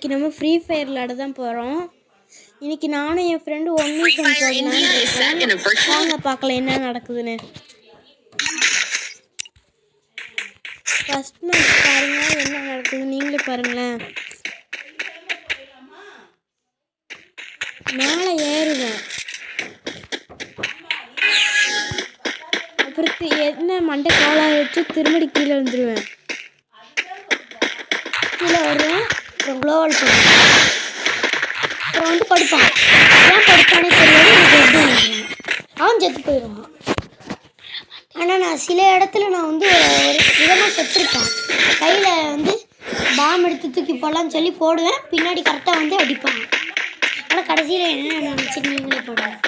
இன்றைக்கி நம்ம free fire விளையாட தான் போகிறோம். இன்றைக்கி நானும் என் ஃப்ரெண்டு ஒன்லி வாங்க பார்க்கலாம் என்ன நடக்குதுன்னு. ஃபஸ்ட் மேட்ச் பாருங்கள் என்ன நடக்குது நீங்களே பாருங்களேன். மேலே ஏறுவேன், அப்புறம் என்ன மண்டை காலாக வச்சு திரும்படி கீழே வந்துடுவேன். கீழே வருவேன், அப்புறம் க்ளோவல் பண்ணுவேன், அப்புறம் வந்து படுப்பான். ஏன் படுப்பானே தெரியாது, எனக்கு எப்படி நினைக்கிறேன் அவன் செத்து போயிடுவான். ஆனால் நான் சில இடத்துல நான் வந்து ஒரு விதமாக செத்துருப்பேன். கையில் வந்து பாம் எடுத்து தூக்கி போடலான்னு சொல்லி போடுவேன், பின்னாடி கரெக்டாக வந்து அடிப்பான். ஆனால் கடைசியில் என்ன நினச்சி நீங்களே போடுவேன்.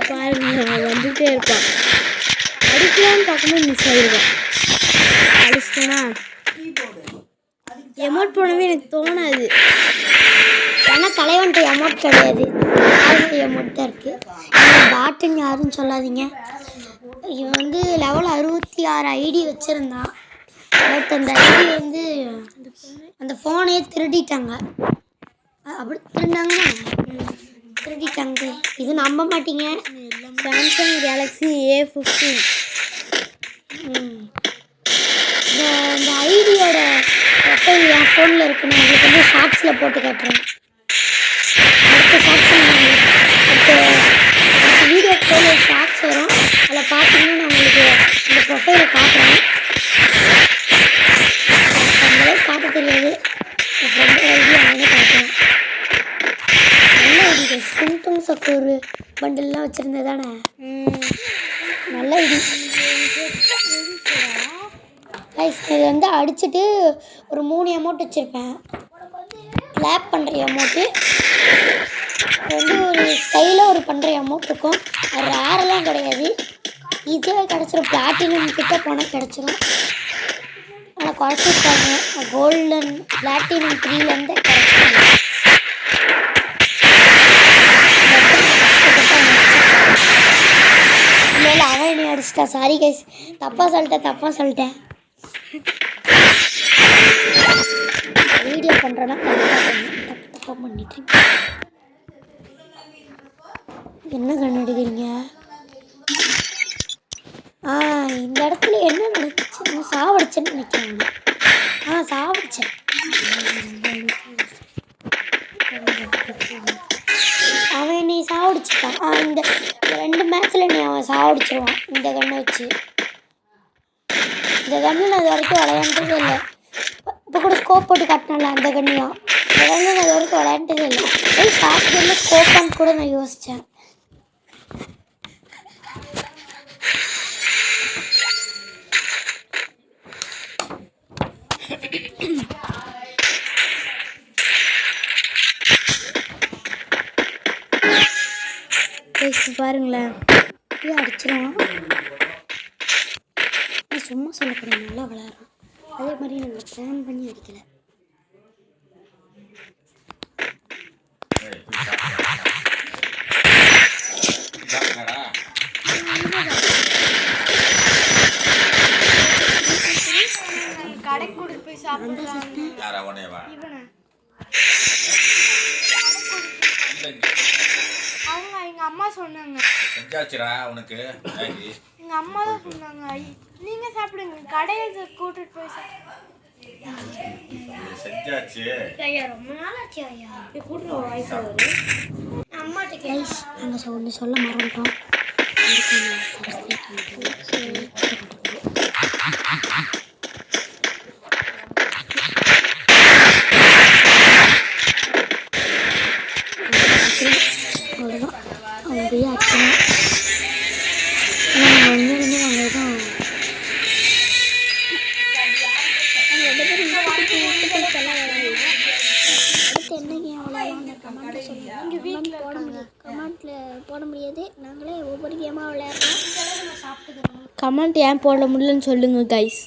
பாருங்க வந்துகிட்டே இருப்பான், அடிக்கலான்னு பார்க்கும்போது மிஸ் ஆகிடுவேன். அடிச்சிட்டேன்னா எமௌண்ட் போடவே எனக்கு தோணாது. ஆனால் தலைவன்ட்ட எமௌண்ட் கிடையாது, எமௌண்ட் தான் இருக்குது. பாட்டுன்னு யாரும் சொல்லாதீங்க. இவன் வந்து லெவல் 66 ஐடி வச்சுருந்தான். பட் அந்த ஐடி வந்து அந்த ஃபோனையே திருடிட்டாங்க. அப்படி திருடிட்டாங்க. இது நம்ப மாட்டீங்க, சாம்சங் கேலக்ஸி A15. இந்த ஐடியோட ப்ரொஃபைல் என் ஃபோனில் இருக்குன்னு உங்களுக்கு வந்து ஷார்ட்ஸில் போட்டு காட்டுறேன். அடுத்த வீடியோ ஃபோனில் ஷார்ட்ஸ் வரும், அதில் பார்த்தீங்கன்னா நான் உங்களுக்கு இந்த ப்ரொஃபைலை காட்டுறேன். அந்தளவுக்கு காட்ட தெரியாது, என் ஃப்ரெண்டு ஐடி அவனே காட்டுறேன். நல்ல ஐடி, ஸ்கின்டும் சக்கூர் பண்டில்லாம் வச்சுருந்ததானே, நல்ல ஐடி. இது வந்து அடிச்சுட்டு ஒரு 3 அமௌண்ட் வச்சுருப்பேன். கிளாப் பண்ணுற அமௌண்ட்டு வந்து ஒரு ஸ்டைலாக ஒரு பண்ணுற அமௌண்ட் இருக்கும். அது ரேரெல்லாம் கிடையாது, ஈஸியாக கிடச்சிரும். பிளாட்டினம் கிட்ட போனால் கிடச்சிரும். ஆனால் குறைச்சிருக்காங்க, கோல்டன் பிளாட்டினம் 3லேருந்து கிடச்சிருக்காங்க. இல்லை அவன் என்ன அடிச்சிட்டா, சாரி கைஸ், தப்பாக சொல்லிட்டேன். வீடியோ பண்ணுறேன்னா தப்பாக பண்ணிட்டேன். என்ன கண்ணு எடுக்கிறீங்க? இந்த இடத்துல என்ன நடந்துச்சு, நான் சாவடிச்சேன்னு நினைக்கிறேன். சாவடிச்சேன். அவன் என்னை சாவடிச்சிட்டான். இந்த 2 மேட்ச்சில் என்னை அவன் சாவடிச்சிருவான் இந்த கண்ணை வச்சு. இந்த கண்ணு நான் இது வரைக்கும் விளையாண்டதே இல்லை. இப்போ கூட ஸ்கோப் போட்டு காட்டினால அந்த கண்ணியும், இந்த கண்ணு நான் இது வரைக்கும் விளையாண்டதே இல்லை. ஷார்ட் கண்ணில் ஸ்கோப்பான்னு கூட நான் யோசித்தேன். பாருங்களேன், அப்படியே அடிச்சிருவான். சும்மா சொல்லக்கூடாது, நல்லா விளையாடுறோம். அதே மாதிரி நாங்கள் பிளான் பண்ணி அடிக்கலை. கடைக்கு கூட்டிட்டு போய் சாப்பிடலாம். அவங்க எங்க அம்மா சொன்னாங்க, செஞ்சாச்சுடா உனக்கு. எங்க அம்மா தான் சொன்னாங்க, நீங்க சாப்பிடுங்க, கடையில கூட்டிட்டு போய் செஞ்சாச்சு. ரொம்ப நாள் ஆச்சு ஐயா, கூட்டிட்டு வாய்ஸ் வரும். அம்மாட்ட கைஸ் நாங்கள் ஒன்று சொல்ல மறந்துட்டோம். அவ்வளோதான், அவங்க போய் ஆச்சுன்னா கமெண்ட்டில் போட முடியாது, நாங்களே ஒவ்வொரு கேமாக விளையாடுறோம். கமெண்ட் ஏன் போட முடியலன்னு சொல்லுங்கள் கைஸ்.